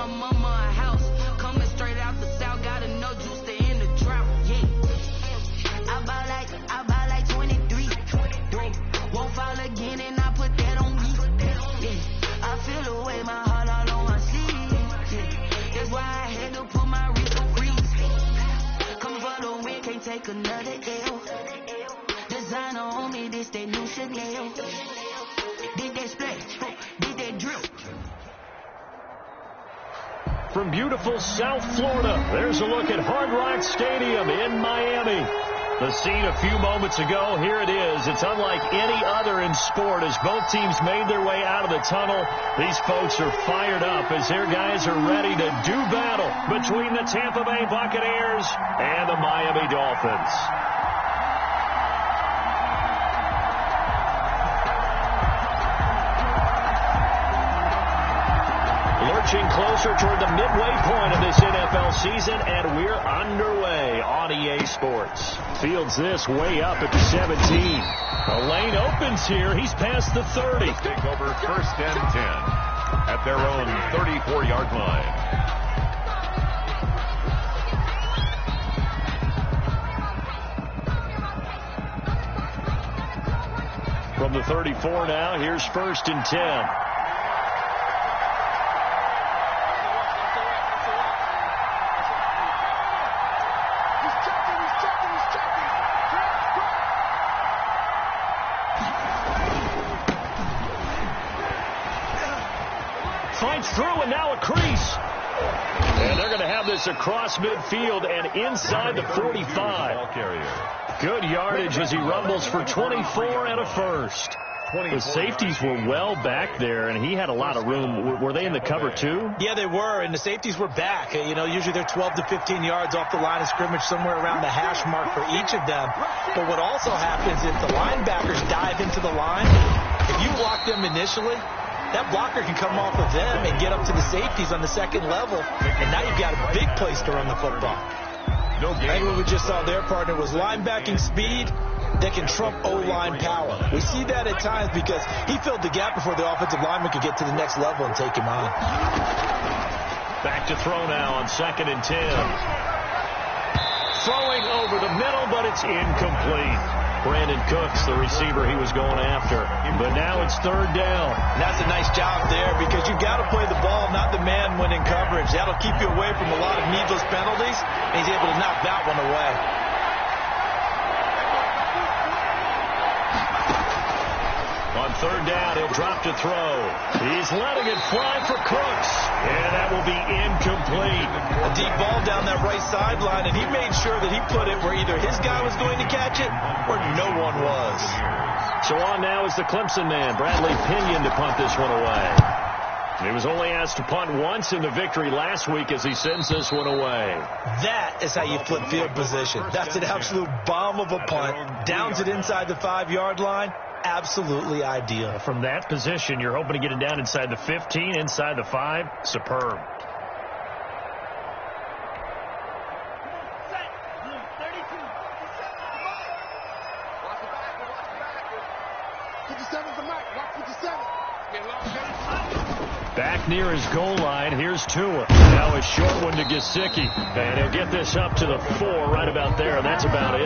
mama a house. Coming straight out the south, got no juice to end the drought. Yeah. I buy like 23. Won't fall again, and I put that on me. Yeah. I feel the way my heart all on my sleeve. Yeah. That's why I had to put my wrist on freeze. Coming for the win, can't take another L. Designer on me, this that new Chanel. Did that splash, did that drip. From beautiful South Florida, there's a look at Hard Rock Stadium in Miami. The scene a few moments ago, here it is. It's unlike any other in sport as both teams made their way out of the tunnel. These folks are fired up as their guys are ready to do battle between the Tampa Bay Buccaneers and the Miami Dolphins. Lurching closer toward the midway point of this NFL season, and we're underway on EA Sports. Fields this way up at the 17. The lane opens here. He's past the 30. Take over 1st and 10 at their own 34-yard line. From the 34 now, here's 1st and 10. Finds through, and now a crease. And they're going to have this across midfield and inside the 45. Good yardage as he rumbles for 24 and a first. The safeties were well back there, and he had a lot of room. Were they in the cover, too? Yeah, they were, and the safeties were back. You know, usually they're 12 to 15 yards off the line of scrimmage, somewhere around the hash mark for each of them. But what also happens if the linebackers dive into the line, if you block them initially, that blocker can come off of them and get up to the safeties on the second level, and now you've got a big place to run the football. I think what we just saw their partner was linebacking speed that can trump O-line power. We see that at times because he filled the gap before the offensive lineman could get to the next level and take him on. Back to throw now on 2nd and 10. Throwing over the middle, but it's incomplete. Brandon Cooks, the receiver he was going after. But now it's 3rd down. And that's a nice job there because you've got to play the ball, not the man when in coverage. That'll keep you away from a lot of needless penalties, and he's able to knock that one away. On 3rd down, he'll drop to throw. He's letting it fly for Cooks, and that will be incomplete. A deep ball down that right sideline, and he made sure that he put it where either his guy was going to catch it or no one was. So on now is the Clemson man, Bradley Pinion, to punt this one away. He was only asked to punt once in the victory last week as he sends this one away. That is how you flip field position. That's an absolute bomb of a punt. Downs it inside the 5-yard line. Absolutely ideal. From that position, you're hoping to get it down inside the 15, inside the 5. Superb. Back near his goal line, here's Tua. Now a short one to Gesicki. And he'll get this up to the 4 right about there, and that's about it.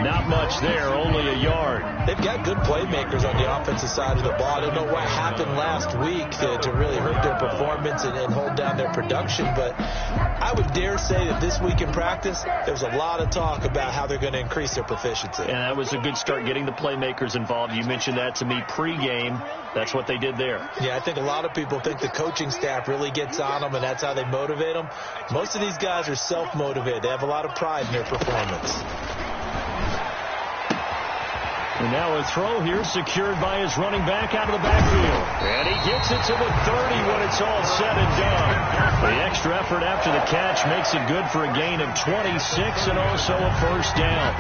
Not much there, only a yard. They've got good playmakers on the offensive side of the ball. I don't know what happened last week to really hurt their performance and hold down their production, but I would dare say that this week in practice, there's a lot of talk about how they're going to increase their proficiency. And that was a good start, getting the playmakers involved. You mentioned that to me pregame. That's what they did there. Yeah, I think a lot of people think the coaching staff really gets on them, and that's how they motivate them. Most of these guys are self-motivated. They have a lot of pride in their performance. And now a throw here secured by his running back out of the backfield. And he gets it to the 30 when it's all said and done. The extra effort after the catch makes it good for a gain of 26 and also a 1st down.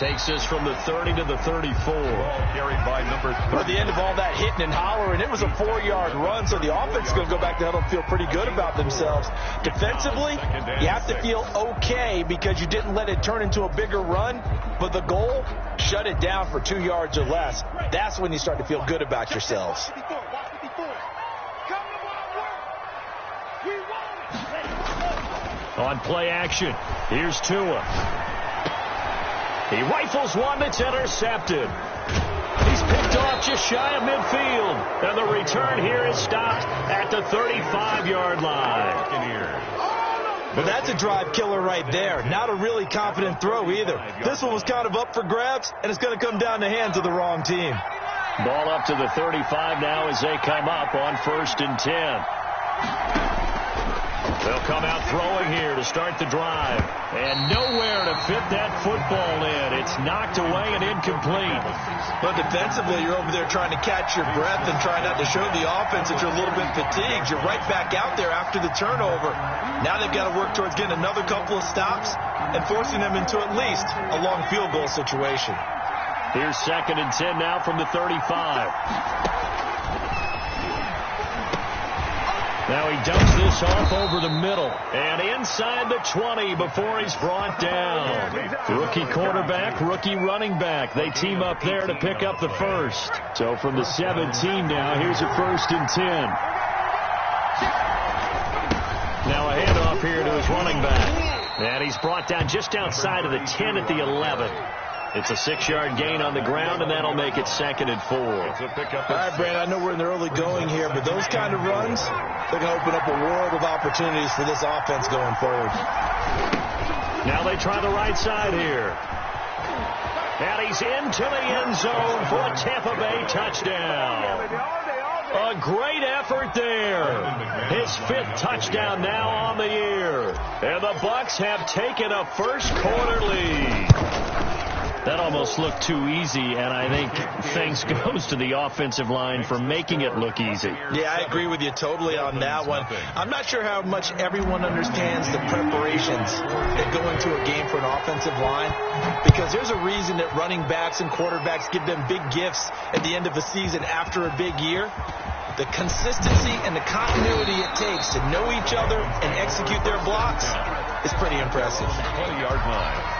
Takes us from the 30 to the 34. Carried by number 30. At the end of all that hitting and hollering, it was a 4-yard run, so the offense is going to go back to huddle and feel pretty good about themselves. Defensively, you have to feel okay because you didn't let it turn into a bigger run, but the goal, shut it down for 2 yards or less. That's when you start to feel good about yourselves. On play action, here's Tua. He rifles one that's intercepted. He's picked off just shy of midfield. And the return here is stopped at the 35-yard line. But that's a drive killer right there. Not a really confident throw either. This one was kind of up for grabs, and it's going to come down the hands of the wrong team. Ball up to the 35 now as they come up on 1st and 10. They'll come out throwing here to start the drive. And nowhere to fit that football in. It's knocked away and incomplete. But defensively, you're over there trying to catch your breath and try not to show the offense that you're a little bit fatigued. You're right back out there after the turnover. Now they've got to work towards getting another couple of stops and forcing them into at least a long field goal situation. Here's 2nd and 10 now from the 35. Now he dumps this off over the middle and inside the 20 before he's brought down. Rookie quarterback, rookie running back. They team up there to pick up the first. So from the 17 now, here's a 1st and 10. Now a handoff here to his running back. And he's brought down just outside of the 10 at the 11. It's a 6-yard gain on the ground, and that'll make it 2nd and 4. All right, Brandon, I know we're in the early going here, but those kind of runs, they're going to open up a world of opportunities for this offense going forward. Now they try the right side here. And he's into the end zone for a Tampa Bay touchdown. A great effort there. His 5th touchdown now on the year. And the Bucs have taken a first-quarter lead. That almost looked too easy, and I think thanks goes to the offensive line for making it look easy. Yeah, I agree with you totally on that one. I'm not sure how much everyone understands the preparations that go into a game for an offensive line, because there's a reason that running backs and quarterbacks give them big gifts at the end of a season after a big year. The consistency and the continuity it takes to know each other and execute their blocks is pretty impressive. 20-yard line.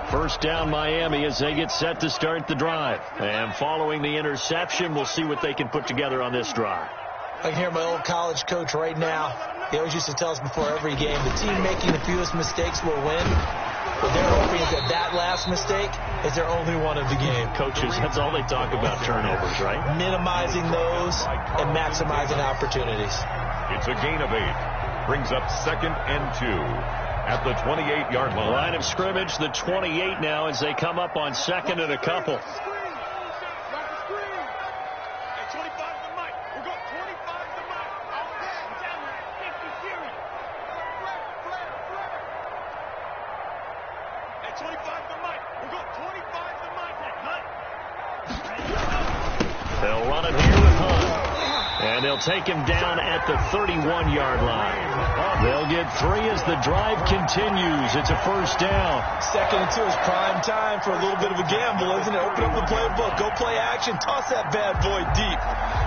First down Miami as they get set to start the drive. And following the interception, we'll see what they can put together on this drive. I can hear my old college coach right now. He always used to tell us before every game, the team making the fewest mistakes will win. What they're hoping is that last mistake is their only one of the game. Coaches, that's all they talk about, turnovers, right? Minimizing those and maximizing opportunities. It's a gain of 8. Brings up 2nd and 2. At the 28-yard line. Line of scrimmage, the 28 now as they come up on 2nd and a couple. They'll run it here with Hunt. And they'll take him down at the 31-yard line. They'll get 3 as the drive continues. It's a first down. 2nd and 2 is prime time for a little bit of a gamble, isn't it? Open up the playbook. Go play action. Toss that bad boy deep.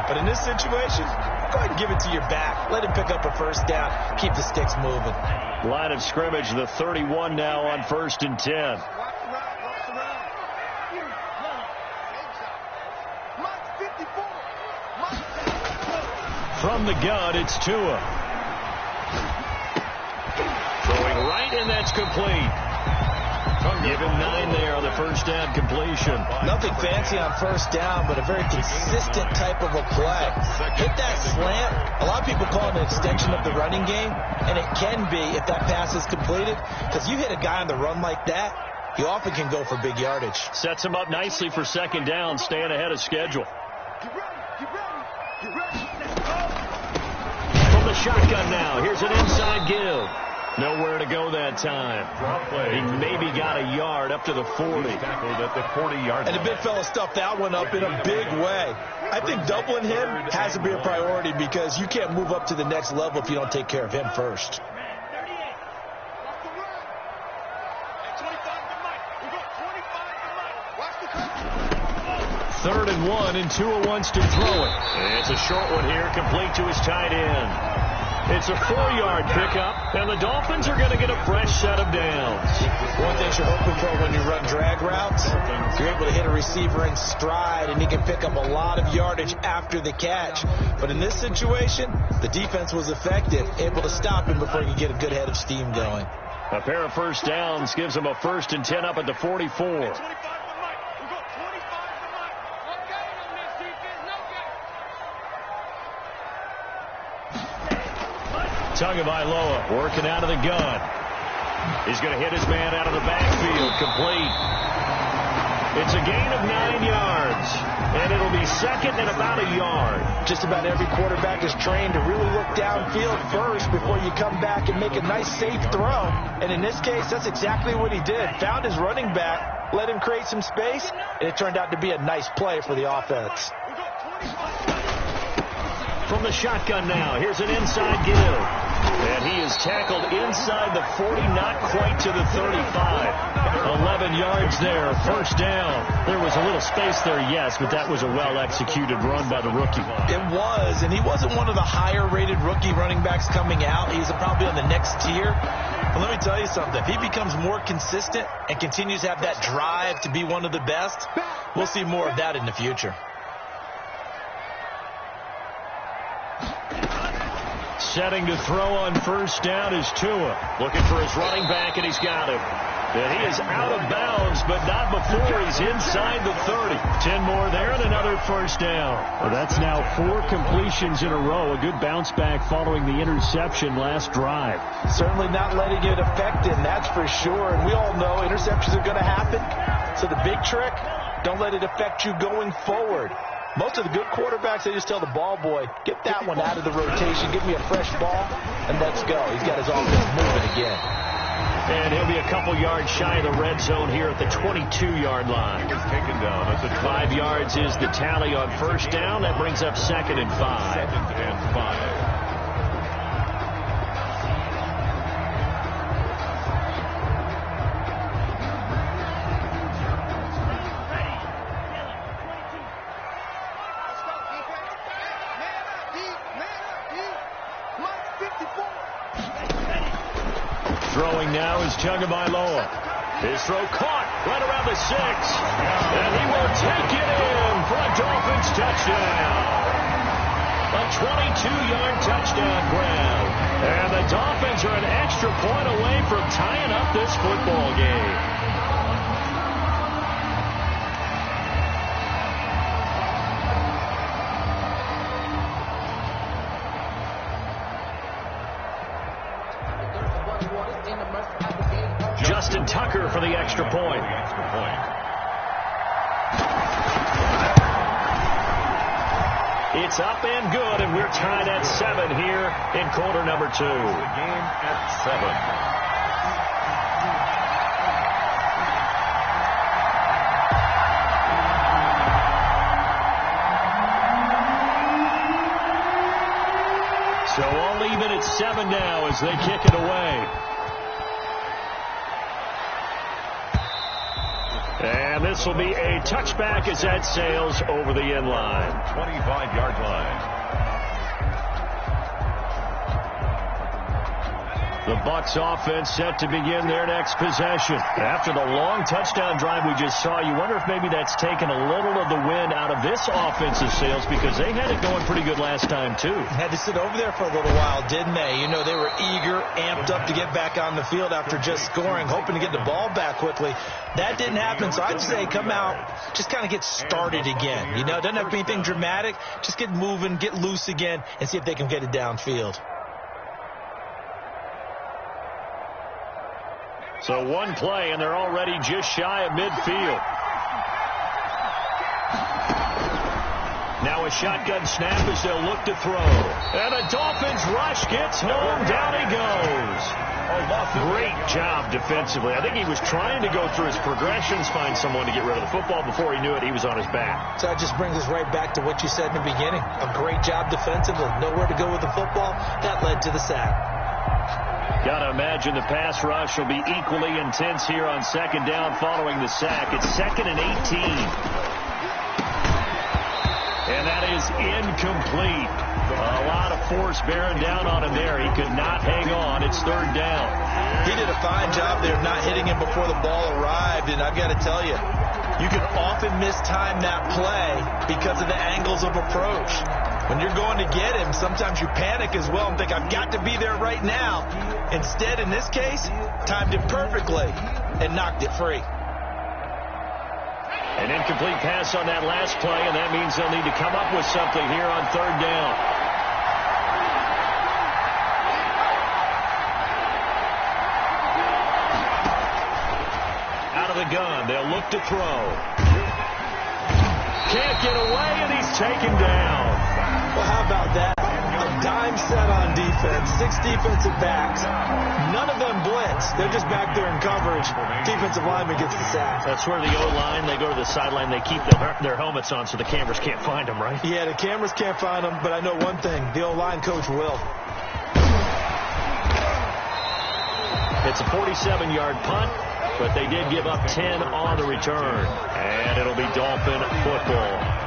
But in this situation, go ahead and give it to your back. Let him pick up a first down. Keep the sticks moving. Line of scrimmage, the 31 now on 1st and 10. From the gun, it's Tua. Throwing right, and that's complete. Give him 9 there on the first down completion. Nothing fancy on first down, but a very consistent type of a play. Hit that slant. A lot of people call it an extension of the running game, and it can be if that pass is completed, because you hit a guy on the run like that, he often can go for big yardage. Sets him up nicely for 2nd down, staying ahead of schedule. From the shotgun now, here's an inside give. Nowhere to go that time. He maybe got a yard up to the 40. Tackled at the 40-yard line. And the big fella stuffed that one up in a big way. I think doubling him has to be a priority because you can't move up to the next level if you don't take care of him first. Third and 1, and Tua wants to throw it. It's a short one here, complete to his tight end. It's a 4-yard pickup, and the Dolphins are going to get a fresh set of downs. One thing you're hoping for when you run drag routes, you're able to hit a receiver in stride, and he can pick up a lot of yardage after the catch. But in this situation, the defense was effective, able to stop him before he could get a good head of steam going. A pair of first downs gives him a 1st and 10 up at the 44. Tagovailoa working out of the gun. He's going to hit his man out of the backfield. Complete. It's a gain of 9 yards, and it'll be second and about a yard. Just about every quarterback is trained to really look downfield first before you come back and make a nice, safe throw. And in this case, that's exactly what he did. Found his running back, let him create some space, and it turned out to be a nice play for the offense. From the shotgun now, here's an inside give. And he is tackled inside the 40, not quite to the 35. 11 yards there, first down. There was a little space there, yes, but that was a well-executed run by the rookie. It was, and he wasn't one of the higher-rated rookie running backs coming out. He's probably on the next tier. But let me tell you something. If he becomes more consistent and continues to have that drive to be one of the best, we'll see more of that in the future. Setting to throw on first down is Tua. Looking for his running back, and he's got him. And he is out of bounds, but not before he's inside the 30. 10 more there and another first down. Well, that's now 4 completions in a row. A good bounce back following the interception last drive. Certainly not letting it affect him, that's for sure. And we all know interceptions are going to happen. So the big trick, don't let it affect you going forward. Most of the good quarterbacks, they just tell the ball boy, get that one out of the rotation, give me a fresh ball, and let's go. He's got his offense moving again. And he'll be a couple yards shy of the red zone here at the 22-yard line. It's taken down. That's a 5 yards is the tally on first down. That brings up 2nd and 5. 2nd and 5. Throwing now is Tagovailoa. His throw caught right around the 6. And he will take it in for a Dolphins touchdown. A 22-yard touchdown grab. And the Dolphins are an extra point away from tying up this football game. Justin Tucker for the extra point. It's up and good, and we're tied at 7 here in quarter number 2. The game at 7. So all even at 7 now as they kick it away. And this will be a touchback as that sails over the end line. 25-yard line. The Bucs offense set to begin their next possession. After the long touchdown drive we just saw, you wonder if maybe that's taken a little of the wind out of this offensive sails because they had it going pretty good last time, too. Had to sit over there for a little while, didn't they? You know, they were eager, amped up to get back on the field after just scoring, hoping to get the ball back quickly. That didn't happen, so I'd say come out, just kind of get started again. You know, doesn't have to be anything dramatic. Just get moving, get loose again, and see if they can get it downfield. So one play, and they're already just shy of midfield. Now a shotgun snap as they'll look to throw. And the Dolphins rush gets home. Down he goes. Great job defensively. I think he was trying to go through his progressions, find someone to get rid of the football. Before he knew it, he was on his back. So that just brings us right back to what you said in the beginning. A great job defensively. Nowhere to go with the football. That led to the sack. Got to imagine the pass rush will be equally intense here on second down following the sack. It's 2nd and 18. And that is incomplete. A lot of force bearing down on him there. He could not hang on. It's 3rd down. He did a fine job there of not hitting him before the ball arrived. And I've got to tell you, you can often mistime that play because of the angles of approach. When you're going to get him, sometimes you panic as well and think, I've got to be there right now. Instead, in this case, timed it perfectly and knocked it free. An incomplete pass on that last play, and that means they'll need to come up with something here on 3rd down. Out of the gun, they'll look to throw. Can't get away, and he's taken down. Well, how about that? A dime set on defense, 6 defensive backs. None of them blitz. They're just back there in coverage. Defensive lineman gets the sack. That's where the O-line, they go to the sideline, they keep their helmets on so the cameras can't find them, right? Yeah, the cameras can't find them, but I know one thing. The O-line coach will. It's a 47-yard punt, but they did give up 10 on the return. And it'll be Dolphin football.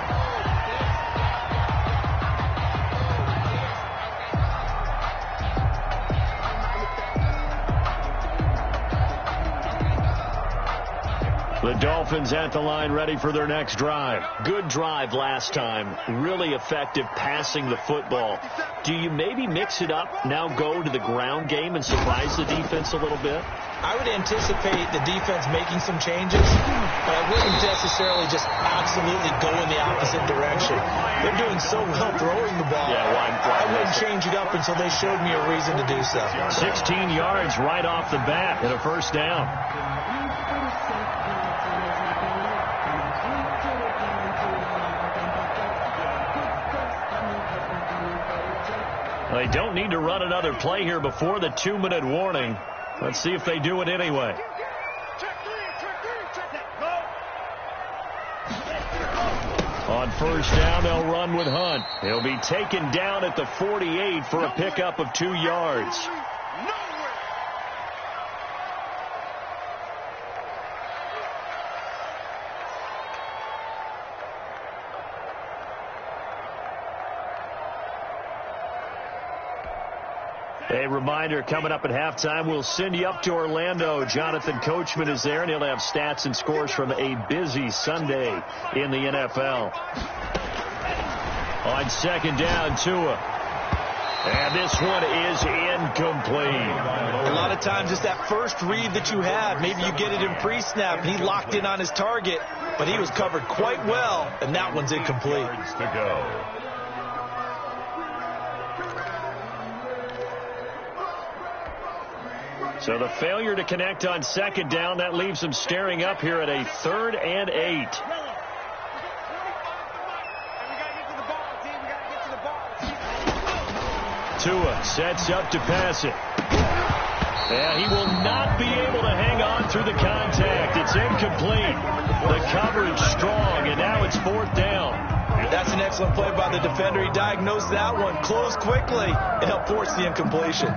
The Dolphins at the line, ready for their next drive. Good drive last time. Really effective passing the football. Do you maybe mix it up, now go to the ground game and surprise the defense a little bit? I would anticipate the defense making some changes, but I wouldn't necessarily just absolutely go in the opposite direction. They're doing so well throwing the ball. Yeah, I wouldn't change it up until they showed me a reason to do so. 16 yards right off the bat and a 1st down. They don't need to run another play here before the 2-minute warning. Let's see if they do it anyway. On 1st down, they'll run with Hunt. He'll be taken down at the 48 for a pickup of 2 yards. A reminder, coming up at halftime, we'll send you up to Orlando. Jonathan Coachman is there, and he'll have stats and scores from a busy Sunday in the NFL. On 2nd down, Tua. And this one is incomplete. A lot of times it's that first read that you have. Maybe you get it in pre-snap. He locked in on his target, but he was covered quite well, and that one's incomplete. To go. So the failure to connect on 2nd down, that leaves them staring up here at a 3rd and 8. Tua sets up to pass it. Yeah, he will not be able to hang on through the contact. It's incomplete. The coverage strong, and now it's 4th down. That's an excellent play by the defender. He diagnosed that one, closed quickly, and helped force the incompletion.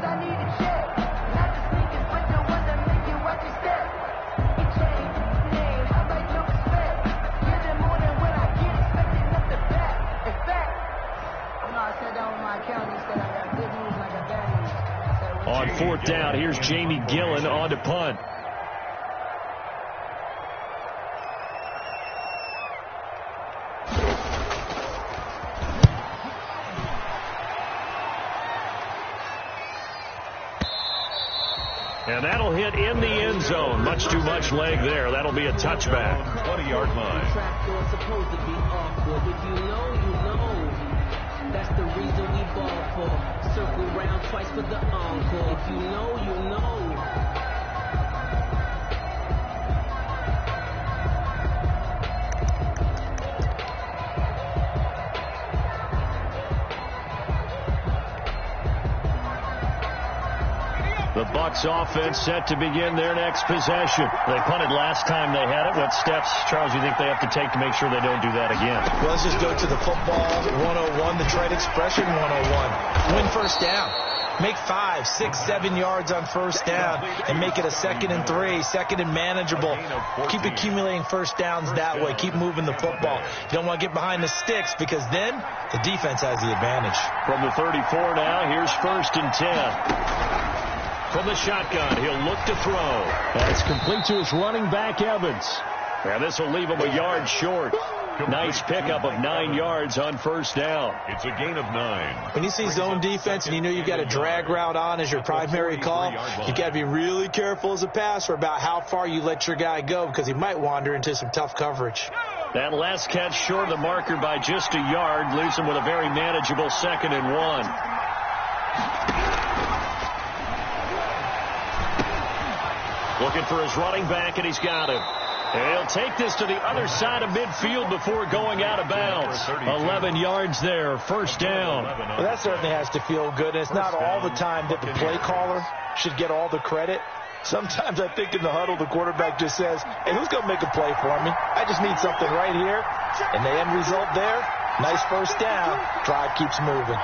On 4th down, here's Jamie Gillen on to punt. And that'll hit in the end zone. Much too much leg there. That'll be a touchback. 20-yard line. That's the reason we ball for. Circle round twice for the encore. If you know, you know. The Bucs offense set to begin their next possession. They punted last time they had it. What steps, Charles, you think they have to take to make sure they don't do that again? Well, let's just go to the football 101, the trade expression 101. Win first down. Make 5, 6, 7 yards on first down and make it a 2nd and 3, 2nd and manageable. Keep accumulating first downs that way. Keep moving the football. You don't want to get behind the sticks because then the defense has the advantage. From the 34 now, here's 1st and 10. From the shotgun, he'll look to throw. That's complete to his running back, Evans. And this will leave him a yard short. Nice pickup of 9 yards on first down. It's a gain of 9. When you see zone defense and you know you've got a drag route on as your primary call, you got to be really careful as a passer about how far you let your guy go because he might wander into some tough coverage. That last catch short of the marker by just a yard leaves him with a very manageable 2nd and 1. Looking for his running back, and he's got him. And he'll take this to the other side of midfield before going out of bounds. 11 yards there, first down. Well, that certainly has to feel good. And it's not all the time that the play caller should get all the credit. Sometimes I think in the huddle, the quarterback just says, hey, who's going to make a play for me? I just need something right here. And the end result there, nice first down. Drive keeps moving.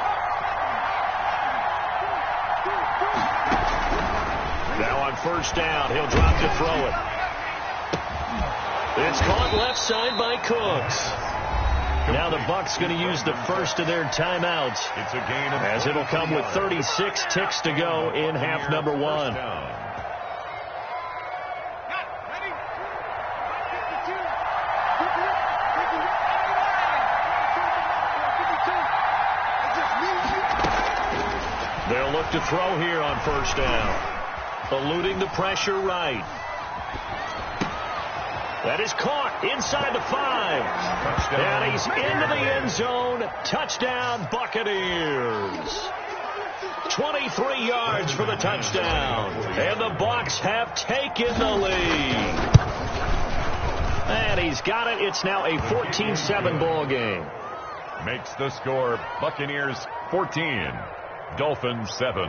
Now on first down, he'll drop to throw it. It's caught left side by Cooks. Now the Bucs going to use the first of their timeouts, It's a gain of as it'll come with 36 ticks to go in half number 1. They'll look to throw here on first down. Eluding the pressure right. That is caught inside the 5. Touchdown. And he's into the end zone. Touchdown, Buccaneers. 23 yards for the touchdown. And the Bucs have taken the lead. And he's got it. It's now a 14-7 ball game. Makes the score Buccaneers 14, Dolphins 7.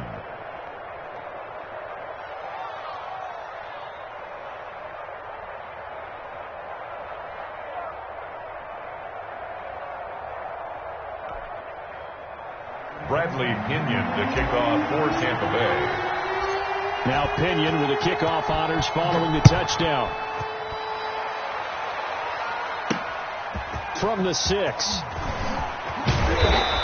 Bradley Pinion to kick off for Tampa Bay. Now Pinion with the kickoff honors following the touchdown. From the 6.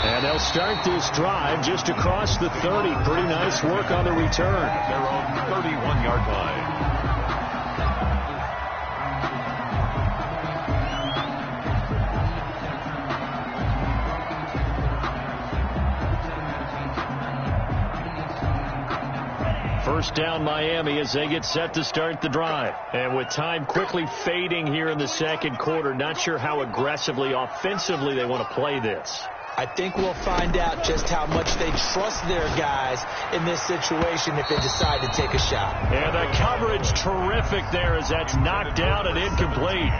And they'll start this drive just across the 30. Pretty nice work on the return. Their own 31-yard line. First down Miami as they get set to start the drive. And with time quickly fading here in the second quarter, not sure how aggressively, offensively they want to play this. I think we'll find out just how much they trust their guys in this situation if they decide to take a shot. And the coverage terrific there as that's knocked down and incomplete.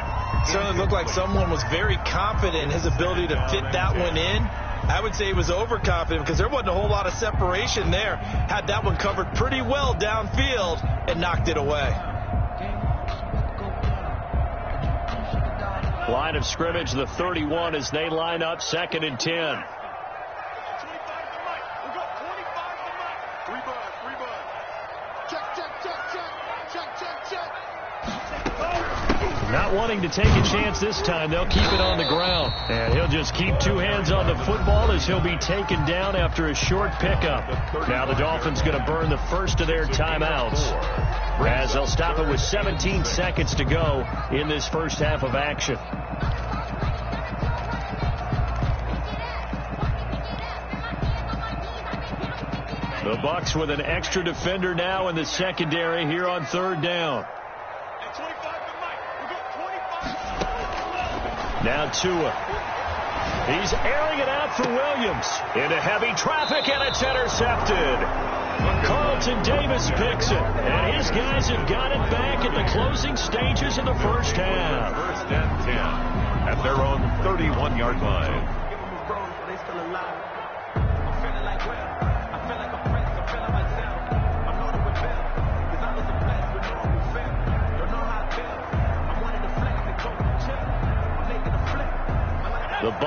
Certainly looked like someone was very confident in his ability to fit that one in. I would say he was overconfident because there wasn't a whole lot of separation there. Had that one covered pretty well downfield and knocked it away. Line of scrimmage, the 31 as they line up 2nd and 10. Not wanting to take a chance this time, they'll keep it on the ground. And he'll just keep 2 hands on the football as he'll be taken down after a short pickup. Now the Dolphins going to burn the first of their timeouts, as they'll stop it with 17 seconds to go in this first half of action. The Bucs with an extra defender now in the secondary here on third down. Now Tua. He's airing it out for Williams. Into heavy traffic, and it's intercepted. Carlton Davis picks it, and his guys have got it back at the closing stages of the first half. 1st and 10 at their own 31-yard line.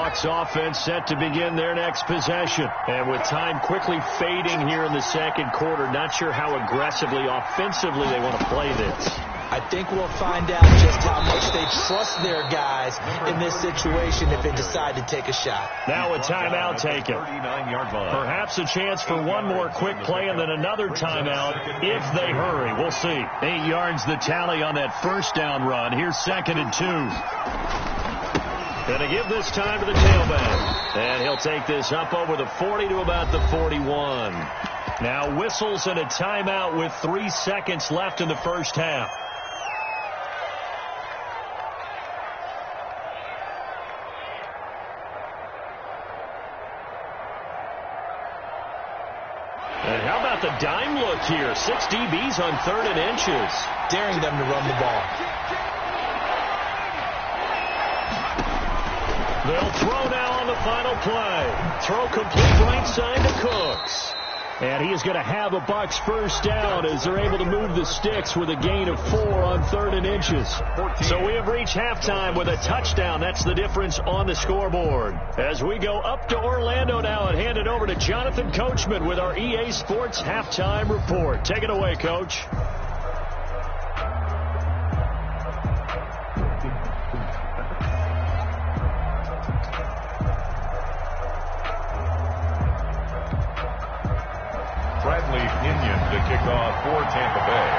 Bucs offense set to begin their next possession. And with time quickly fading here in the second quarter, not sure how aggressively, offensively they want to play this. I think we'll find out just how much they trust their guys in this situation if they decide to take a shot. Now a timeout taken. Perhaps a chance for one more quick play and then another timeout if they hurry. We'll see. 8 yards the tally on that first down run. Here's 2nd and 2. Going to give this time to the tailback. And he'll take this up over the 40 to about the 41. Now whistles and a timeout with 3 seconds left in the first half. And how about the dime look here? 6 DBs on 3rd and inches. Daring them to run the ball. They'll throw now on the final play. Throw complete right side to Cooks. And he is going to have a Bucs first down as they're able to move the sticks with a gain of 4 on 3rd and inches. So we have reached halftime with a touchdown. That's the difference on the scoreboard. As we go up to Orlando now and hand it over to Jonathan Coachman with our EA Sports Halftime Report. Take it away, Coach. To kick off for Tampa Bay.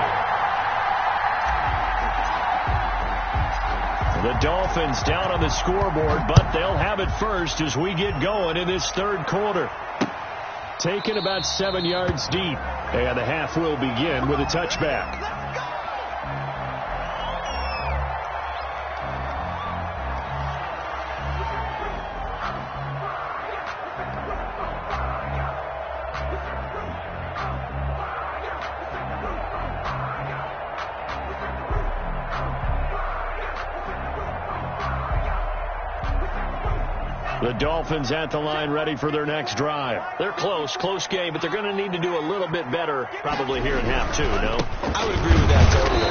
The Dolphins down on the scoreboard, but they'll have it first as we get going in this third quarter. Taken about 7 yards deep, and the half will begin with a touchback. The Dolphins at the line ready for their next drive. They're close game, but they're going to need to do a little bit better probably here in half two, no? I would agree with that totally.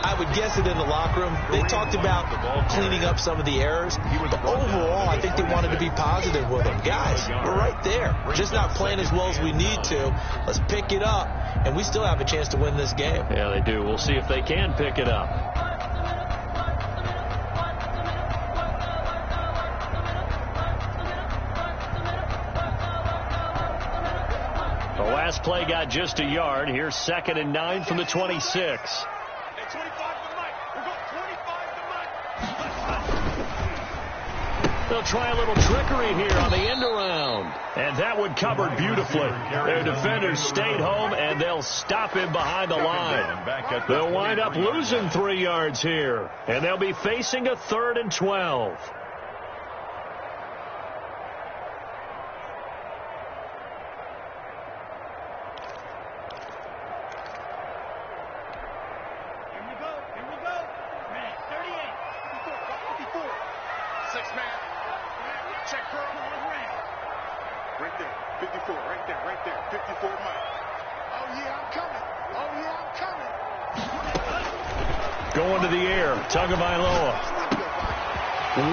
I would guess it in the locker room. They talked about cleaning up some of the errors, but overall I think they wanted to be positive with them. Guys, we're right there. We're just not playing as well as we need to. Let's pick it up, and we still have a chance to win this game. Yeah, they do. We'll see if they can pick it up. The last play got just a yard. Here's 2nd and 9 from the 26. They'll try a little trickery here on the end around. And that one covered beautifully. Their defenders stayed home, and they'll stop him behind the line. They'll wind up losing 3 yards here. And they'll be facing a 3rd and 12. Going to the air, Tagovailoa.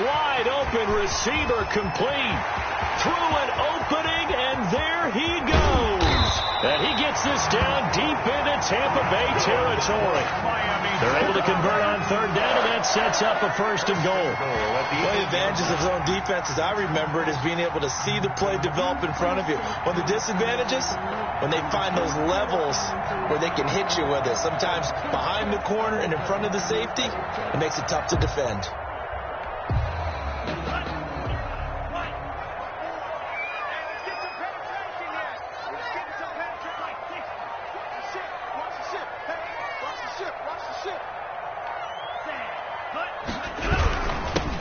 Wide open receiver complete. Through an opening, and there he goes. And he gets this down deep into Tampa Bay territory. They're able to convert on 3rd down, and that sets up a 1st and goal. One of the advantages of zone defense, as I remember it, is being able to see the play develop in front of you. One of the disadvantages, when they find those levels where they can hit you with it. Sometimes behind the corner and in front of the safety, it makes it tough to defend.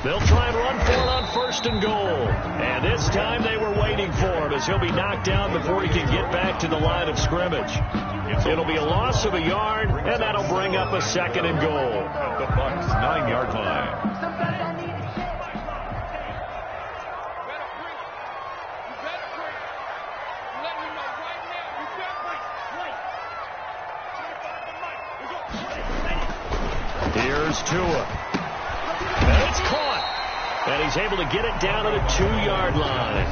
They'll try and run for it on 1st and goal. And this time they were waiting for him as he'll be knocked down before he can get back to the line of scrimmage. It'll be a loss of a yard, and that'll bring up a 2nd and goal. The Bucs 9-yard line. Here's Tua. And it's caught. And he's able to get it down to the 2-yard line.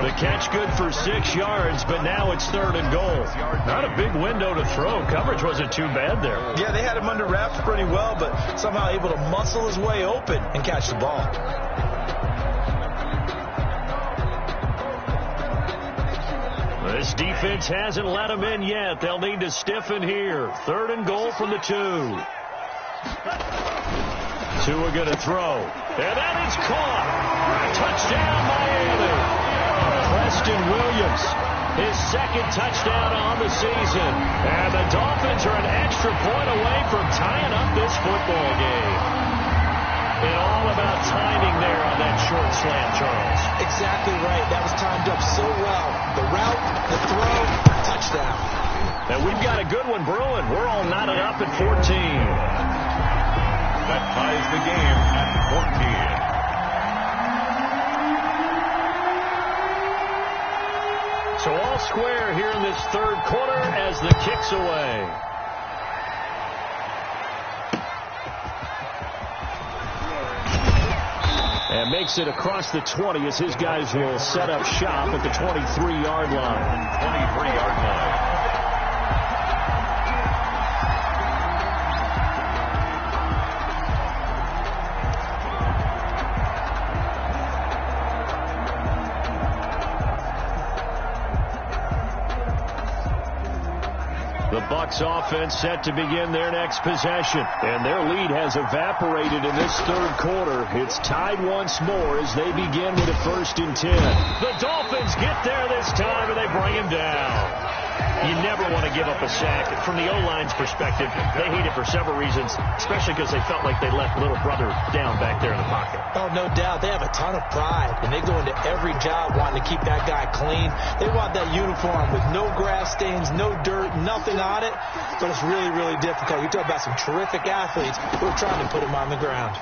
The catch good for 6 yards, but now it's 3rd and goal. Not a big window to throw. Coverage wasn't too bad there. Yeah, they had him under wraps pretty well, but somehow able to muscle his way open and catch the ball. This defense hasn't let him in yet. They'll need to stiffen here. 3rd and goal from the 2. Tua going to throw. And that is caught. Touchdown, Miami. Preston Williams, his 2nd touchdown on the season. And the Dolphins are an extra point away from tying up this football game. And all about timing there on that short slant, Charles. Exactly right. That was timed up so well. The route, the throw, touchdown. And we've got a good one brewing. We're all knotted up at 14. That ties the game at 14. So all square here in this 3rd quarter as the kick's away. And makes it across the 20 as his guys will set up shop at the 23-yard line. 23-yard line. The Bucs offense set to begin their next possession. And their lead has evaporated in this 3rd quarter. It's tied once more as they begin with a 1st and 10. The Dolphins get there this time, and they bring him down. You never want to give up a sack. From the O-line's perspective, they hate it for several reasons, especially because they felt like they let little brother down back there in the pocket. Oh, no doubt. They have a ton of pride, and they go into every job wanting to keep that guy clean. They want that uniform with no grass stains, no dirt, nothing on it, but it's really, really difficult. You talk about some terrific athletes who are trying to put him on the ground.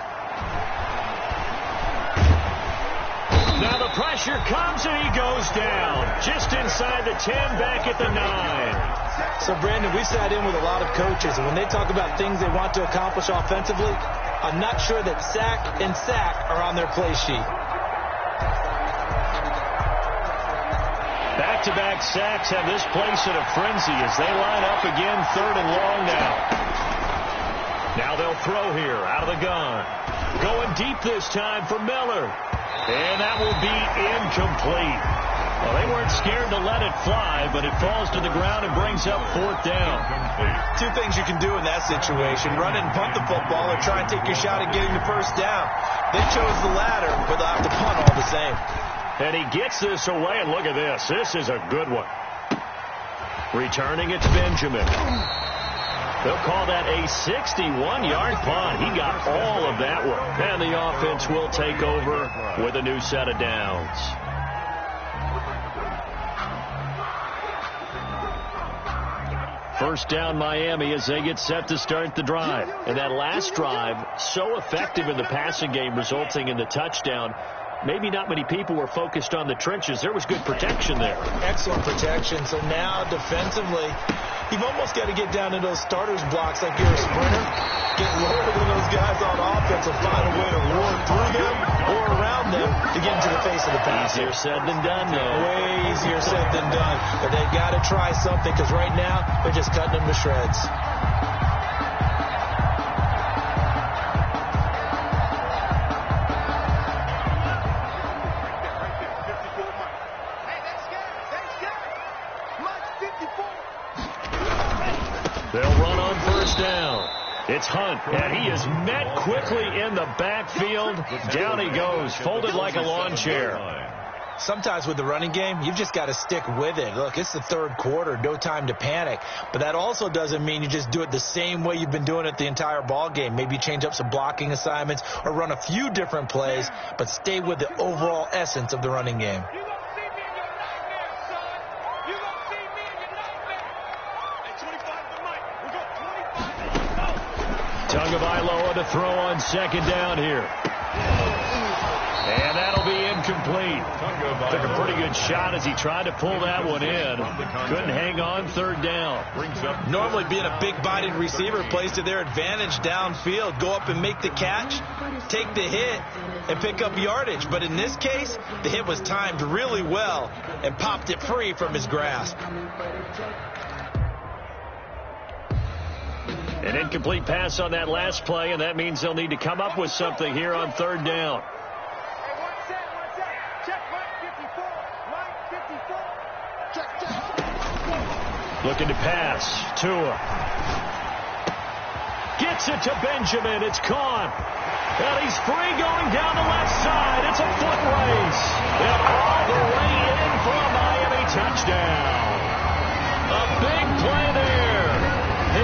Now the pressure comes and he goes down. Just inside the 10, back at the 9. So, Brandon, we sat in with a lot of coaches, and when they talk about things they want to accomplish offensively, I'm not sure that sack and sack are on their play sheet. Back-to-back sacks have this place in a frenzy as they line up again 3rd and long now. Now they'll throw here out of the gun. Going deep this time for Miller. And that will be incomplete. Well, they weren't scared to let it fly, but it falls to the ground and brings up 4th down. 2 things you can do in that situation: run and punt the football, or try and take your shot at getting the 1st down. They chose the latter, but they'll have to punt all the same. And he gets this away, and look at this. This is a good one. Returning, it's Benjamin. They'll call that a 61-yard punt. He got all of that one. And the offense will take over with a new set of downs. First down, Miami, as they get set to start the drive. And that last drive, so effective in the passing game, resulting in the touchdown. Maybe not many people were focused on the trenches. There was good protection there. Excellent protection. So now, defensively, you've almost got to get down to those starters blocks like you're a sprinter. Get lower than those guys on offense and find a way to roar through them or around them to get into the face of the pass. Easier said than done, though. Way easier said than done. But they've got to try something, because right now they're just cutting them to shreds. They'll run on first down. It's Hunt, and he is met quickly in the backfield. Down he goes, folded like a lawn chair. Sometimes with the running game, you've just got to stick with it. Look, it's the 3rd quarter, no time to panic. But that also doesn't mean you just do it the same way you've been doing it the entire ball game. Maybe change up some blocking assignments or run a few different plays, but stay with the overall essence of the running game. Tagovailoa to throw on second down here. And that'll be incomplete. Took a pretty good shot as he tried to pull that one in. Couldn't hang on third down. Normally being a big-bodied receiver plays to their advantage downfield. Go up and make the catch, take the hit, and pick up yardage. But in this case, the hit was timed really well and popped it free from his grasp. An incomplete pass on that last play, and that means they'll need to come up with something here on third down. Looking to pass. Tua. Gets it to Benjamin. It's caught. And he's free going down the left side. It's a foot race. And all the way in for a Miami touchdown. A big play there.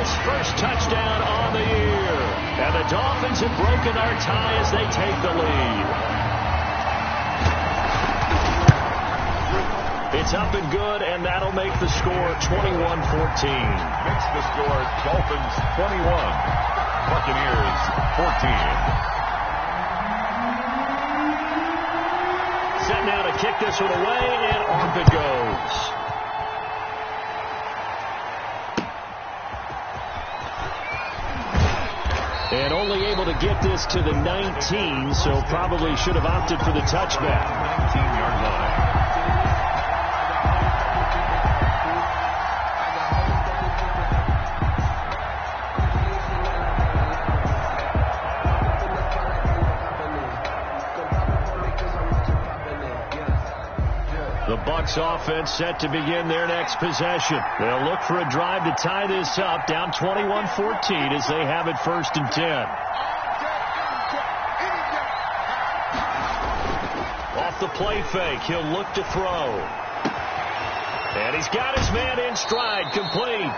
His first touchdown on the year. And the Dolphins have broken our tie as they take the lead. It's up and good, and that'll make the score 21-14. Makes the score Dolphins 21, Buccaneers 14. Set now to kick this one away, and off it goes. And only able to get this to the 19, so probably should have opted for the touchback. 19-yard line. The Bucs offense set to begin their next possession. They'll look for a drive to tie this up, down 21-14 as they have it first and 10. Off the play fake, he'll look to throw. And he's got his man in stride, complete.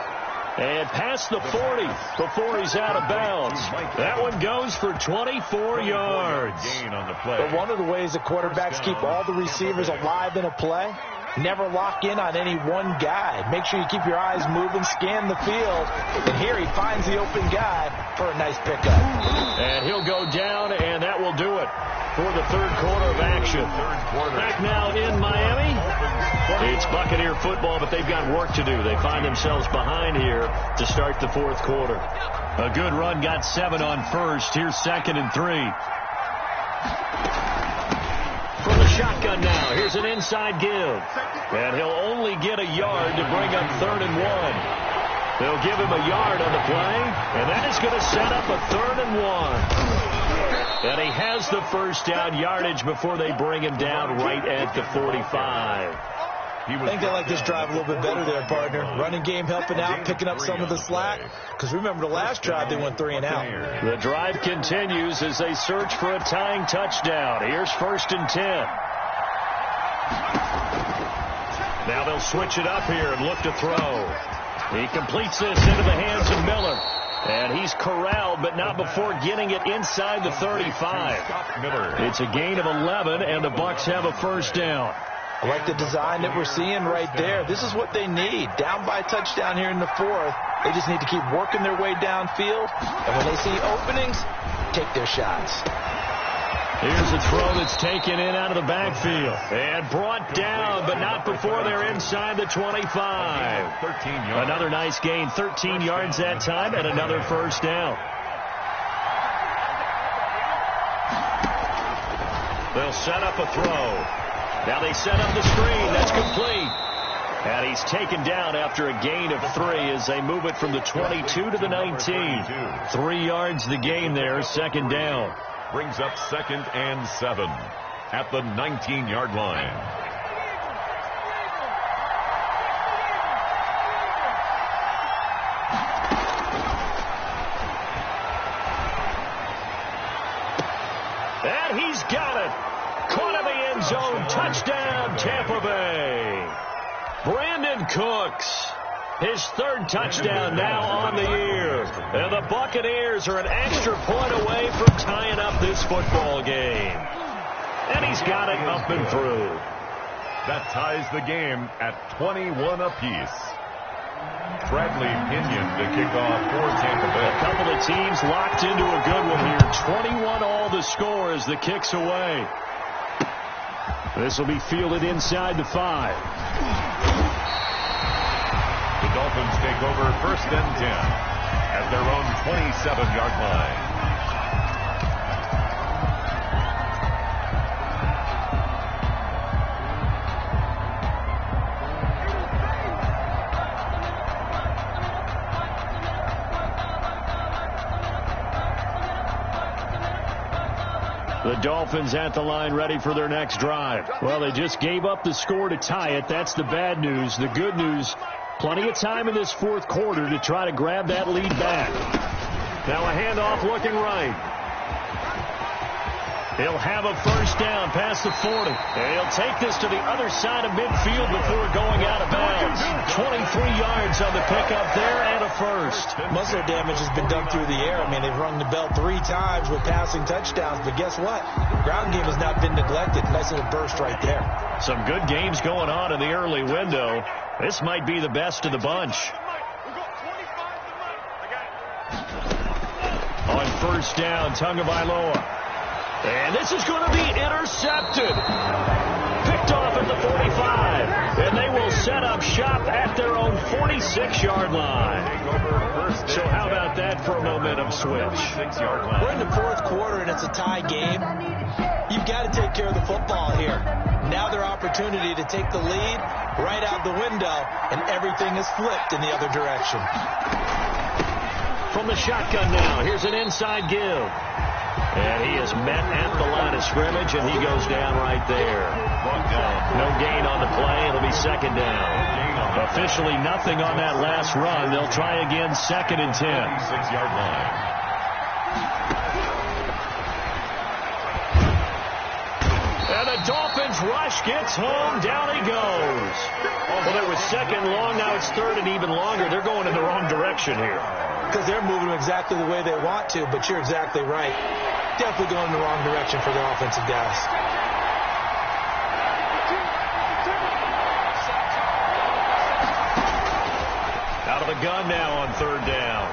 And past the 40 before he's out of bounds. That one goes for 24 yards. Gain on the play. But one of the ways the quarterbacks keep all the receivers alive in a play, never lock in on any one guy. Make sure you keep your eyes moving, scan the field. And here he finds the open guy for a nice pickup. And he'll go down, and that will do it for the third quarter of action. Back now in Miami. It's Buccaneer football, but they've got work to do. They find themselves behind here to start the fourth quarter. A good run, got 7 on first. Here's 2nd and 3. From the shotgun now, here's an inside give. And he'll only get a yard to bring up 3rd and 1. They'll give him a yard on the play, and that is going to set up a 3rd and 1. And he has the first down yardage before they bring him down right at the 45. I think they like this drive a little bit better there, partner. Running game helping out, picking up some of the slack. Because remember the last drive, they went 3 and out. The drive continues as they search for a tying touchdown. Here's 1st and 10. Now they'll switch it up here and look to throw. He completes this into the hands of Miller. And he's corralled, but not before getting it inside the 35. It's a gain of 11, and the Bucs have a first down. I like the design that we're seeing right there. This is what they need. Down by a touchdown here in the 4th. They just need to keep working their way downfield. And when they see openings, take their shots. Here's a throw that's taken in out of the backfield. And brought down, but not before they're inside the 25. 13 yards. Another nice gain, 13 yards that time, and another first down. They'll set up a throw. Now they set up the screen. That's complete. And he's taken down after a gain of 3 as they move it from the 22 to the 19. 3 yards the gain there, 2nd down. Brings up 2nd and 7 at the 19-yard line. And he's got it. Caught in the end zone. Touchdown, Tampa Bay. Brandon Cooks. His 3rd touchdown now on the year. And the Buccaneers are an extra point away from tying up this football game. And he's got it up and through. That ties the game at 21 apiece. Bradley Pinion to kick off for Tampa Bay. A couple of teams locked into a good one here. 21 all the score as the kick's away. This will be fielded inside the 5. The Dolphins take over 1st and 10 at their own 27-yard line. The Dolphins at the line ready for their next drive. Well, they just gave up the score to tie it. That's the bad news. The good news, plenty of time in this 4th quarter to try to grab that lead back. Now a handoff looking right. He'll have a 1st down past the 40. And he'll take this to the other side of midfield before going out of bounds. 23 yards on the pickup there and a 1st. Most of the damage has been done through the air. I mean, they've rung the bell 3 times with passing touchdowns. But guess what? Ground game has not been neglected. Nice little burst right there. Some good games going on in the early window. This might be the best of the bunch. On 1st down, Tagovailoa. And this is going to be intercepted. Picked off at the 45. And they will set up shop at their own 46-yard line. So how about that for a momentum switch? We're in the 4th quarter, and it's a tie game. You've got to take care of the football here. Now their opportunity to take the lead right out the window, and everything is flipped in the other direction. From the shotgun now, here's an inside give. And he is met at the line of scrimmage, and he goes down right there. No gain on the play. It'll be 2nd down. Officially nothing on that last run. They'll try again 2nd and 10. 6-yard line. And the Dolphins rush gets home. Down he goes. Well, there was 2nd long. Now it's 3rd and even longer. They're going in the wrong direction here. Because they're moving exactly the way they want to, but you're exactly right. Definitely going in the wrong direction for the offensive guys. Out of the gun now on 3rd down.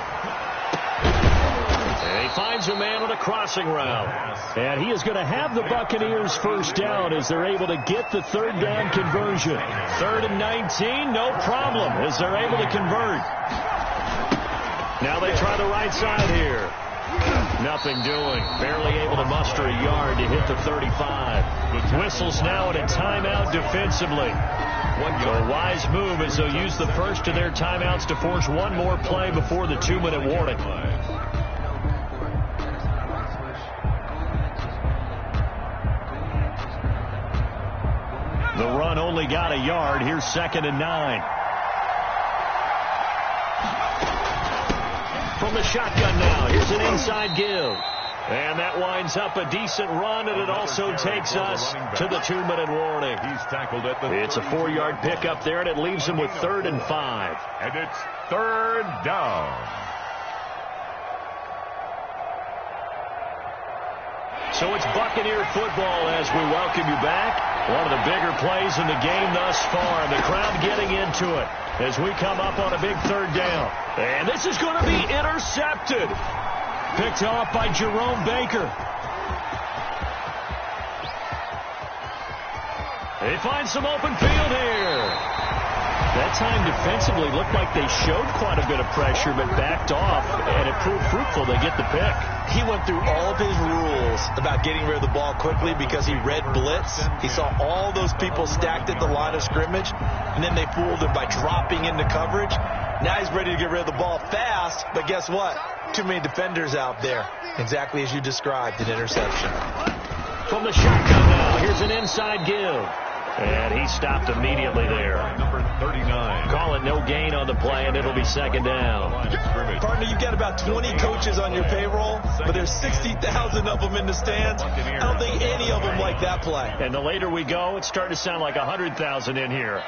And he finds a man on a crossing route. And he is going to have the Buccaneers 1st down as they're able to get the 3rd down conversion. 3rd and 19, no problem as they're able to convert. Now they try the right side here. Nothing doing. Barely able to muster a yard to hit the 35. Whistles now at a timeout defensively. So a wise move as they'll use the first of their timeouts to force one more play before the 2-minute warning. The run only got a yard. Here's 2nd and 9. From the shotgun now, here's an inside give. And that winds up a decent run, and it also takes us to the 2-minute warning. He's tackled at the It's a 4-yard pickup there, and it leaves him with 3rd and 5. And it's 3rd down. So it's Buccaneer football as we welcome you back. One of the bigger plays in the game thus far, and the crowd getting into it as we come up on a big 3rd down. And this is going to be intercepted. Picked off by Jerome Baker. They find some open field here. That time defensively looked like they showed quite a bit of pressure but backed off, and it proved fruitful. They get the pick. He went through all of his rules about getting rid of the ball quickly because he read blitz. He saw all those people stacked at the line of scrimmage, and then they fooled him by dropping into coverage. Now he's ready to get rid of the ball fast, but guess what? Too many defenders out there. Exactly as you described, an interception. From the shotgun now, here's an inside give. And he stopped immediately there. Number 39. Call it no gain on the play, and it'll be 2nd down. Partner, you've got about 20 coaches on your payroll, but there's 60,000 of them in the stands. I don't think any of them like that play. And the later we go, it's starting to sound like 100,000 in here.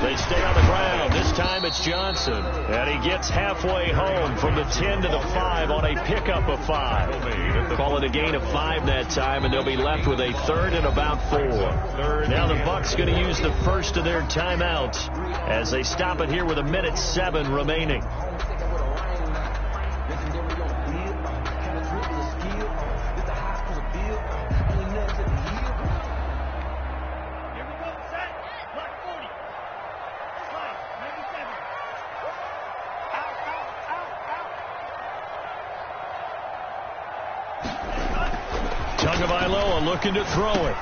They stay on the ground. This time it's Johnson. And he gets halfway home from the 10 to the 5 on a pickup of 5. Call it a gain of 5 that time, and they'll be left with a third and about 4. Now the Bucs going to use the first of their timeouts as they stop it here with 1:07 remaining. Looking to throw it.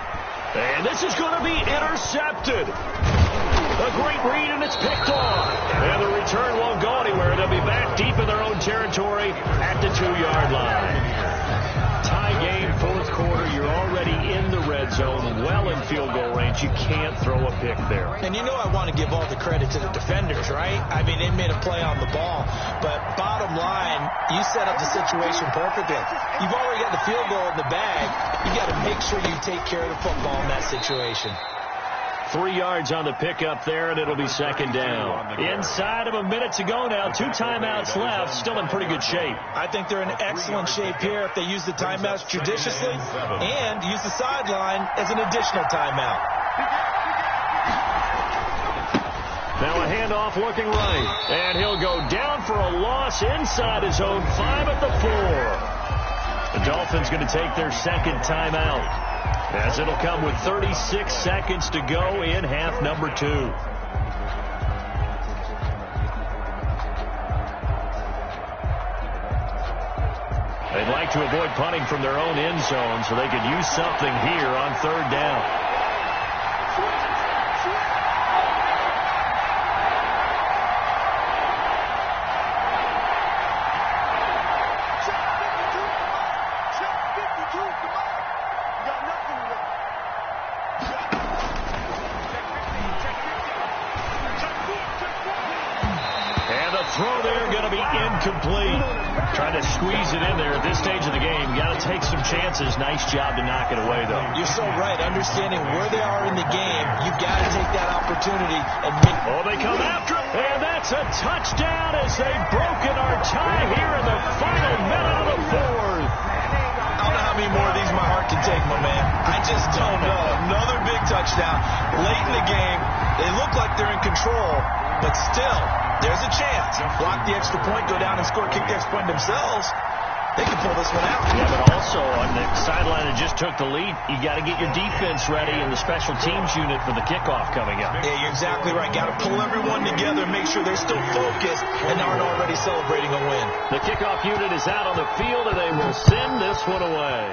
And this is going to be intercepted. A great read, and it's picked off. And the return won't go anywhere. They'll be back deep in their own territory at the 2-yard line. Tie game, fourth quarter. You're already in the red zone, well in field goal range. You can't throw a pick there. And you know I want to give all the credit to the defenders, right? I mean, they made a play on the ball. But bottom line, you set up the situation perfectly. You've already got the field goal in the bag. You got to make sure you take care of the football in that situation. 3 yards on the pickup there, and it'll be second down. Inside of a minute to go now. 2 timeouts left. Still in pretty good shape. I think they're in excellent shape here if they use the timeouts judiciously and use the sideline as an additional timeout. Now a handoff looking right. And he'll go down for a loss inside his own 5 at the 4. The Dolphins going to take their second timeout, as it'll come with 36 seconds to go in half number 2. They'd like to avoid punting from their own end zone so they could use something here on third down. Incomplete. Trying to squeeze it in there at this stage of the game. Got to take some chances. Nice job to knock it away, though. You're so right. Understanding where they are in the game, you've got to take that opportunity and make... Oh, they come after it. And that's a touchdown as they've broken our tie here in the final minute of the 4th. I don't know how many more of these my heart can take, my man. I just don't know. Another big touchdown. Late in the game, they look like they're in control, but still... there's a chance. Block the extra point, go down and score, kick the extra point themselves. They can pull this one out. Yeah, but also on the sideline that just took the lead, you got to get your defense ready and the special teams unit for the kickoff coming up. Yeah, you're exactly right. Got to pull everyone together, make sure they're still focused and aren't already celebrating a win. The kickoff unit is out on the field, and they will send this one away.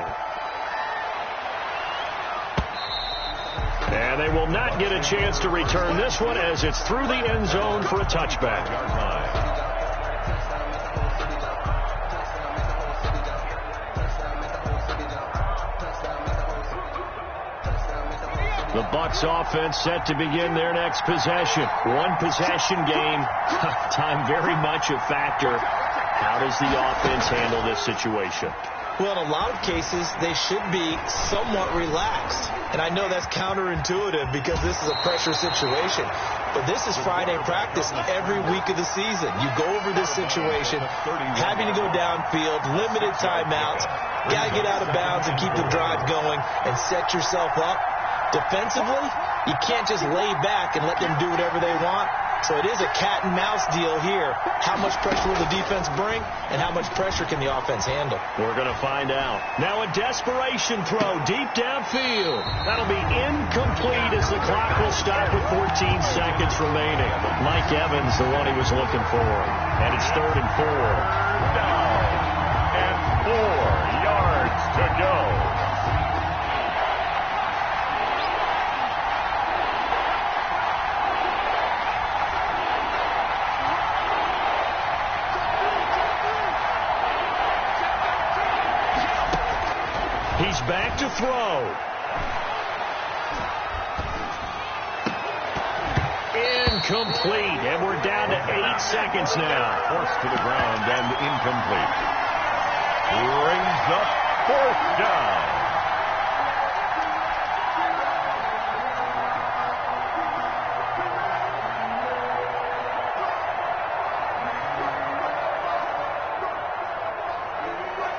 And they will not get a chance to return this one as it's through the end zone for a touchback. The Bucs offense set to begin their next possession. One possession game. Time very much a factor. How does the offense handle this situation? Well, in a lot of cases, they should be somewhat relaxed. And I know that's counterintuitive because this is a pressure situation. But this is Friday practice every week of the season. You go over this situation, having to go downfield, limited timeouts, got to get out of bounds and keep the drive going and set yourself up. Defensively, you can't just lay back and let them do whatever they want. So it is a cat and mouse deal here. How much pressure will the defense bring, and how much pressure can the offense handle? We're going to find out. Now a desperation throw deep downfield. That'll be incomplete as the clock will stop with 14 seconds remaining. Mike Evans, the one he was looking for. And it's 3rd and 4. Down and 4 yards to go. He's back to throw. Incomplete. And we're down to 8 seconds now. Forced to the ground and incomplete. Brings up 4th down.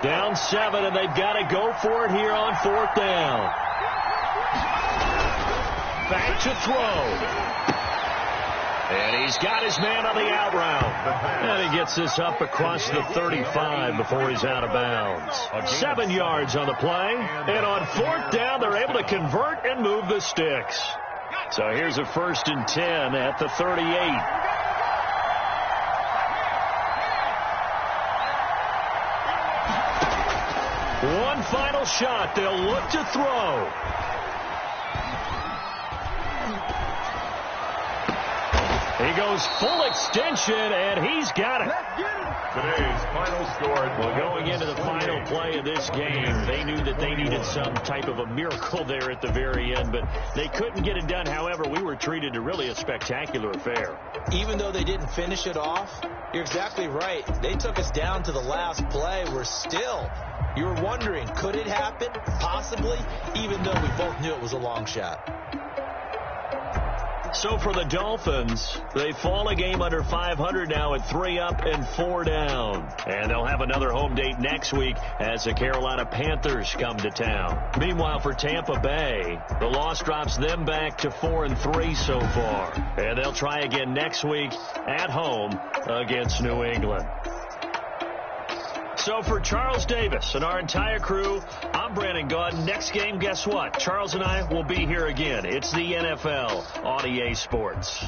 Down 7, and they've got to go for it here on 4th down. Back to throw. And he's got his man on the out route. And he gets this up across the 35 before he's out of bounds. 7 yards on the play. And on 4th down, they're able to convert and move the sticks. So here's a 1st and 10 at the 38. One final shot. They'll look to throw. He goes full extension, and he's got it. Today's final score. Well, going into the final play of this game, they knew that they needed some type of a miracle there at the very end, but they couldn't get it done. However, we were treated to really a spectacular affair. Even though they didn't finish it off, you're exactly right. They took us down to the last play. You were wondering, could it happen? Possibly, even though we both knew it was a long shot. So for the Dolphins, they fall a game under 500 now at 3 up and 4 down. And they'll have another home date next week as the Carolina Panthers come to town. Meanwhile, for Tampa Bay, the loss drops them back to 4 and 3 so far. And they'll try again next week at home against New England. So for Charles Davis and our entire crew, I'm Brandon Gaudin. Next game, guess what? Charles and I will be here again. It's the NFL on EA Sports.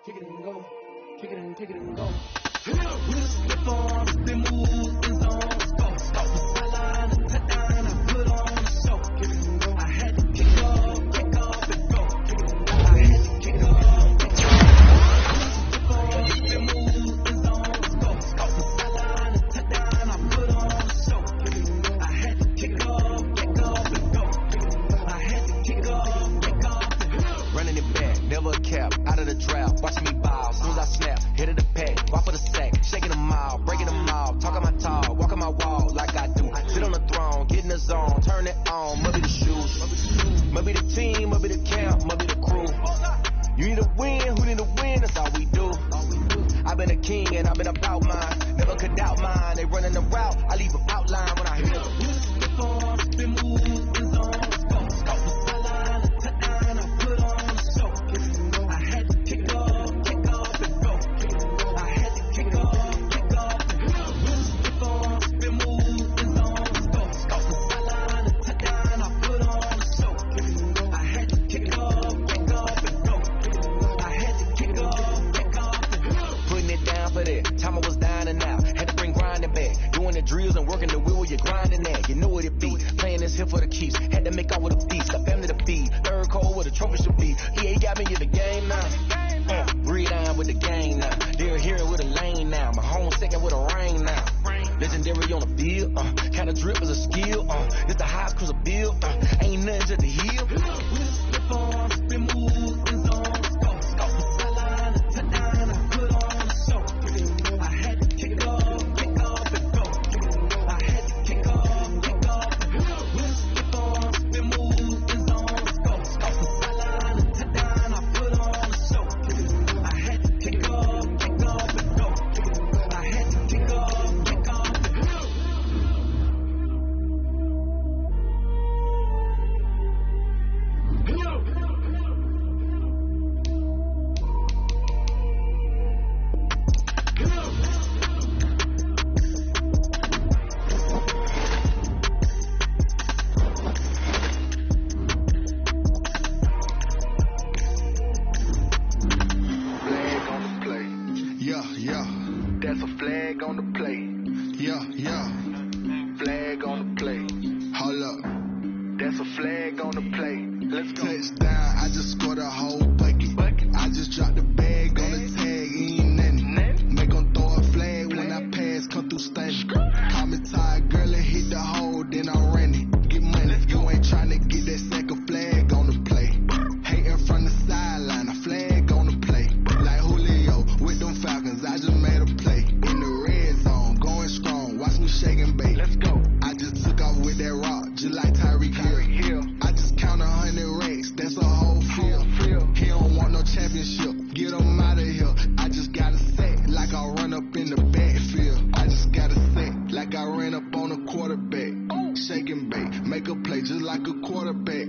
Kick it and go. Kick it and kick it and go. Wrist the forms, then move in zones. Go. Stop the sideline, touchdown, I put on the show. Kick it and go. I had to kick off and go. Kick it and go. I had to kick off, kick off. Wrist the forms, then move in zones. Go. Stop the sideline, touchdown, I put on the show. Kick it and go. I had to kick off and go. Kick it and go. I had to kick off and go. Running it back, never a cap, out of the drought. Watching me ball, soon as I snap, hit of the pack, walk for the sack, shaking them all, breaking them all, talking my talk, walking my wall like I do. Sit on the throne, get in the zone, turn it on, must be the shoes, must be the team, must be the camp, must be the crew. You need to win, who need to win, that's all we do. I've been a king and I've been about mine, never could doubt mine. They running the route, I leave them outline when I hear them. Time I was down and out, had to bring grinding back. Doing the drills and working the wheel, you're grinding that. You know what it be, playing this here for the keeps. Had to make out with a feast, a family to feed. Third cold where the trophy should be. EA got me in the game now. Breathe on with the game now. They're here with a lane now. My home second with a rain now. Legendary on the field, kinda drip as a skill. It's the highest cruiser bill, ain't nothing to the hill. That's a flag on the play. Flag on the play. Hold up. That's a flag on the play. Let's go. Touchdown, I just scored a whole bucket. I just dropped the bag on the tag, ain't nothing. Make them throw a flag when I pass, come through stunning. Call me tired, girl, and hit the hole, then I ran it. quarterback. Shake and bake, make a play just like a quarterback.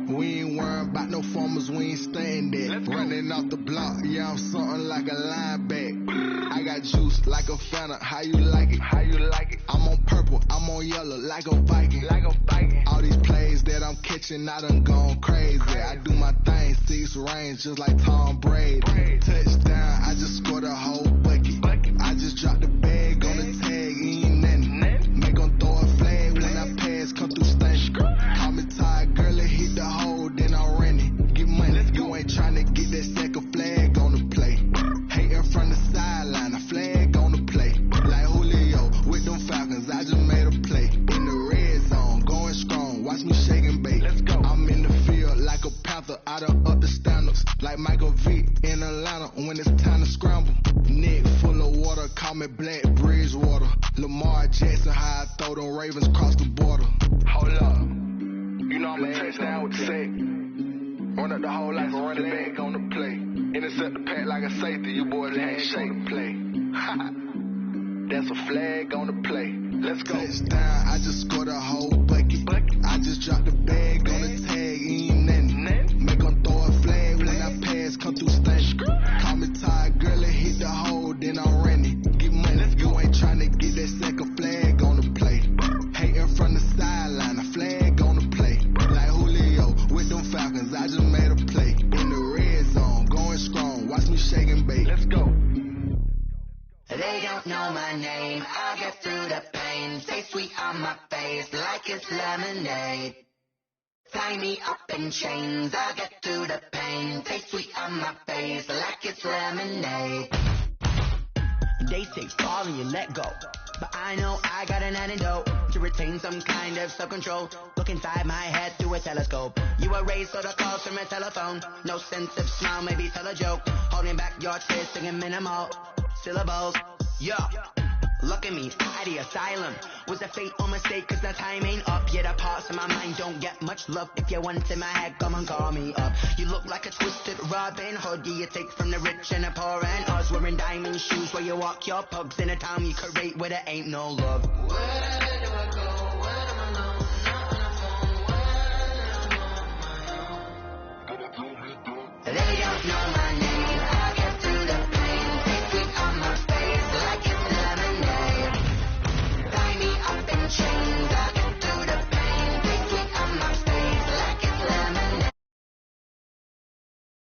We ain't worrying about no formers, we ain't staying there. Running off the block, yeah, I'm something like a linebacker. I got juice like a Fanta, how you like it? How you like it? I'm on purple, I'm on yellow, like a Viking. Like a Viking. All these plays that I'm catching, I done gone crazy. I do my thing, 6 range, just like Tom Brady. Touchdown, I just scored a whole bucket. I just dropped the bag on the tag, ain't nothing. Make 'em throw a flag when I pass, come through stank. Call me tired, girl, hit the hole, then I ran it. Get money, you ain't tryna get that second flag on the play. Hating from the sideline, a flag on the play. Like Julio with them Falcons, I just made a play. In the red zone, going strong, watch me shake and bake. Let's go. I'm in the field like a Panther, I done up the standards. Like Michael Vick in Atlanta when it's time to scramble. Neck full of water, call me Black Bridgewater. Lamar Jackson, how I throw them Ravens across the border. Hold up. You know I'm a touchdown with the sack. Run up the whole like a running back on the play. Intercept the pack like a safety, you boys ain't shake play. That's a flag on the play. Let's go. Touchdown, I just scored a whole bucket. I just dropped the bag on the tag, ain't nothing. Make 'em throw a flag when I pass, come through stank. Call me tired, girl, hit the hole, then I ran it. Get money, you ain't tryna get that second flag on the play. Hating from the sideline, a flag on the play. Like Julio with them Falcons, I just made a play. In the red zone, going strong, watch me shake and bake. Let's go. They don't know my name, I'll get through the pain. Stay sweet on my face like it's lemonade. Tie me up in chains, I'll get through the pain. Stay sweet on my face like it's lemonade. They say fall and you let go, but I know I got an antidote to retain some kind of self-control. Look inside my head through a telescope. You erase all the calls from a telephone. No sense of smile, maybe tell a joke. Holding back your tears, singing minimal syllables. Yeah, look at me, at the asylum. Was a fate or mistake, cause the time ain't up. Yet the parts of my mind don't get much love. If you want in my head, come and call me up. You look like a twisted Robin Hood. Yeah, you take from the rich and the poor and us. Wearing diamond shoes where you walk your pugs in a town you create where there ain't no love.